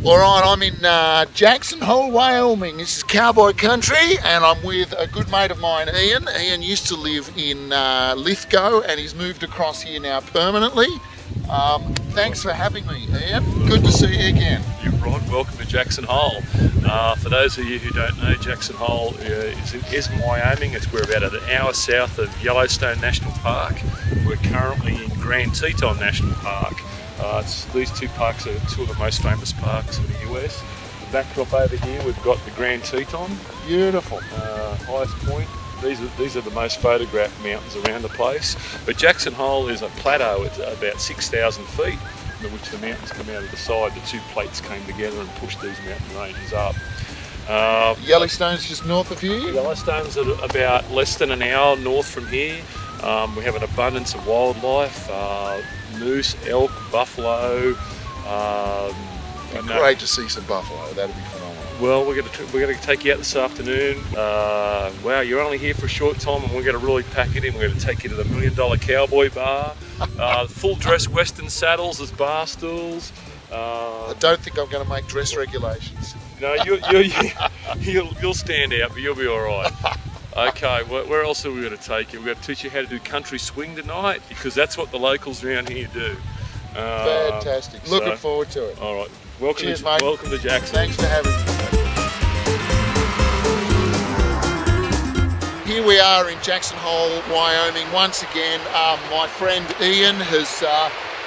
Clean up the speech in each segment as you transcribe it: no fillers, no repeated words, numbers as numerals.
All right, I'm in Jackson Hole, Wyoming. This is cowboy country, and I'm with a good mate of mine, Ian. Ian used to live in Lithgow, and he's moved across here now permanently. Thanks for having me, Ian. Good to see you again. You're right. Welcome to Jackson Hole. For those of you who don't know, Jackson Hole is in Wyoming. We're about an hour south of Yellowstone National Park. We're currently in Grand Teton National Park. These two parks are two of the most famous parks in the US. The backdrop over here, we've got the Grand Teton. Beautiful. Highest point. These are the most photographed mountains around the place. But Jackson Hole is a plateau. It's about 6,000 feet, in which the mountains come out of the side. The two plates came together and pushed these mountain ranges up. Yellowstone's just north of here? Yellowstone's about less than an hour north from here. We have an abundance of wildlife, moose, elk, buffalo. Great to see some buffalo, that'd be phenomenal. Well, we're going to take you out this afternoon. Wow, you're only here for a short time, and we're going to really pack it in. We're going to take you to the $1 Million Cowboy Bar. Full dress Western saddles as bar stools. I don't think I'm going to make dress regulations. No, you'll stand out, but you'll be all right. Okay, where else are we going to take you? We're going to teach you how to do country swing tonight, because that's what the locals around here do. Fantastic. Looking forward to it. All right. Welcome, cheers, mate. Welcome to Jackson. Thanks for having me. Here we are in Jackson Hole, Wyoming. Once again, my friend Ian has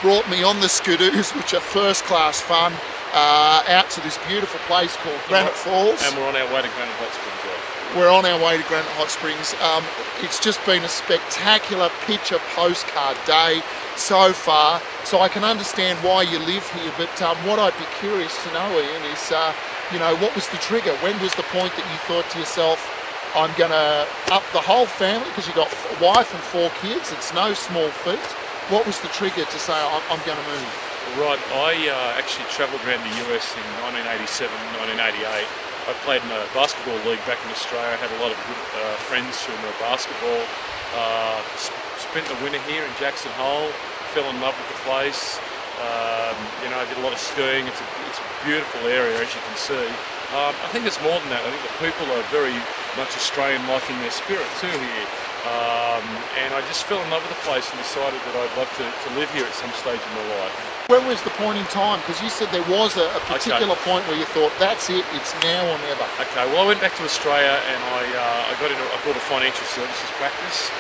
brought me on the skidoos, which are first-class fun, out to this beautiful place called Granite Falls. And we're on our way to Granite Hot Springs. We're on our way to Granite Hot Springs. It's just been a spectacular picture postcard day so far, so I can understand why you live here, but what I'd be curious to know, Ian, is you know, what was the trigger? When was the point that you thought to yourself, I'm going to up the whole family, because you've got a wife and 4 kids, it's no small feat. What was the trigger to say, I'm going to move? Right, I actually travelled around the US in 1987, 1988. I played in a basketball league back in Australia. I had a lot of good friends who were basketball. Spent the winter here in Jackson Hole. Fell in love with the place. You know, I did a lot of skiing. It's a beautiful area, as you can see. I think it's more than that. I think the people are very much Australian-like in their spirit too here. And I just fell in love with the place and decided that I'd love to live here at some stage in my life. When was the point in time? Because you said there was a particular point where you thought, that's it, it's now or never. Okay, well I went back to Australia and I bought a financial services practice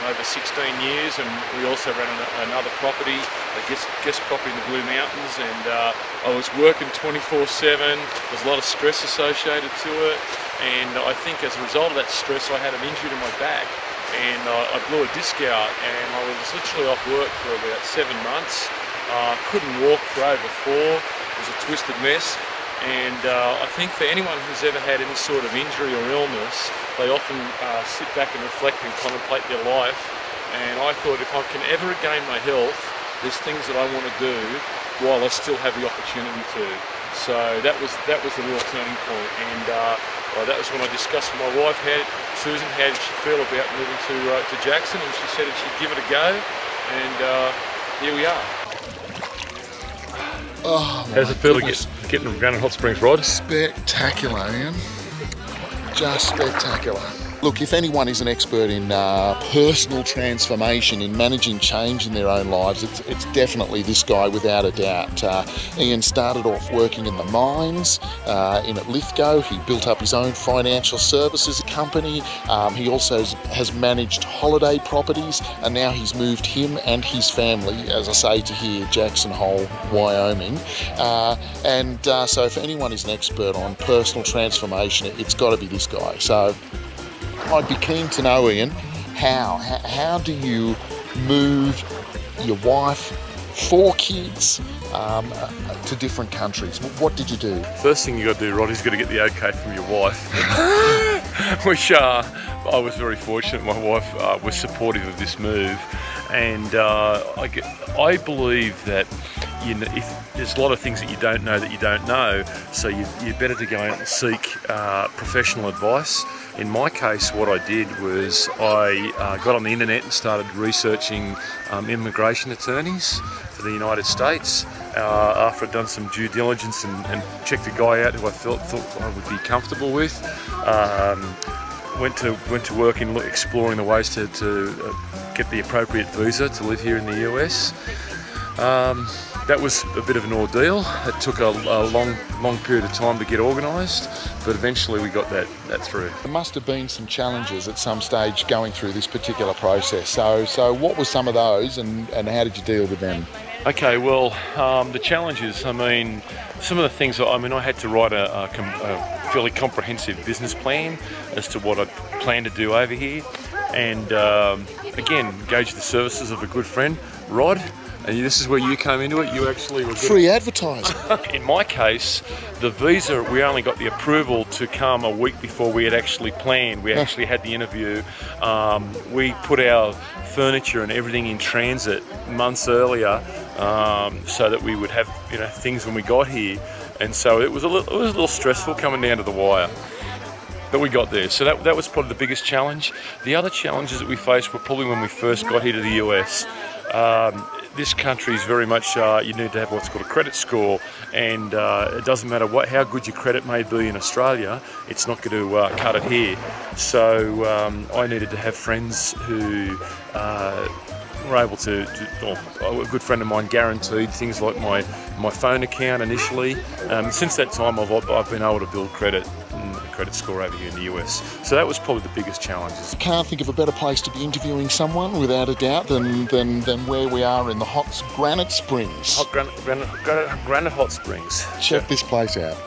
over 16 years, and we also ran another property, a guest property in the Blue Mountains, and I was working 24/7. There's a lot of stress associated to it, and I think as a result of that stress I had an injury to my back, and I blew a disc out, and I was literally off work for about 7 months. Couldn't walk for over 4. It was a twisted mess, and I think for anyone who's ever had any sort of injury or illness, they often sit back and reflect and contemplate their life, and I thought, if I can ever regain my health, there's things that I want to do while I still have the opportunity to. So that was the real turning point, and that was when I discussed with my wife, Susan, how did she feel about moving to Jackson, and she said that she'd give it a go, and here we are. Oh, how's it feel to get into Granite Hot Springs, Rod? Spectacular, Ian. Just spectacular. Look, if anyone is an expert in personal transformation, in managing change in their own lives, it's definitely this guy without a doubt. Ian started off working in the mines in at Lithgow. He built up his own financial services company. He also has managed holiday properties, and now he's moved him and his family, as I say, to here, Jackson Hole, Wyoming. So if anyone is an expert on personal transformation, it's got to be this guy. So I'd be keen to know, Ian, how do you move your wife, 4 kids to different countries? What did you do? First thing you got to do, Rod, is you got to get the okay from your wife. Which I was very fortunate. My wife was supportive of this move, and I believe that if there's a lot of things that you don't know, so you're better to go out and seek professional advice. In my case, what I did was I got on the internet and started researching immigration attorneys for the United States, after I'd done some due diligence and checked a guy out who I thought I would be comfortable with. Went to work in exploring the ways to get the appropriate visa to live here in the US. That was a bit of an ordeal. It took a long period of time to get organised, but eventually we got that through. There must have been some challenges at some stage going through this particular process. So what were some of those, and how did you deal with them? Okay, well, the challenges, I mean, some of the things, I had to write a fairly comprehensive business plan as to what I plan to do over here, and again, engage the services of a good friend, Rod. And this is where you came into it. You actually were free advertising. In my case, the visa, we only got the approval to come a week before we had actually planned. We actually had the interview. We put our furniture and everything in transit months earlier, so that we would have things when we got here. And so it was a little stressful coming down to the wire. But we got there, so that was probably the biggest challenge. The other challenges that we faced were probably when we first got here to the US. This country is very much, you need to have what's called a credit score, and it doesn't matter how good your credit may be in Australia, it's not going to cut it here. So I needed to have friends who were able to, a good friend of mine guaranteed things like my phone account initially. Since that time I've been able to build credit score over here in the US. So that was probably the biggest challenges. I can't think of a better place to be interviewing someone, without a doubt, than where we are in the hot Granite Springs. Granite Hot Springs. Check this place out.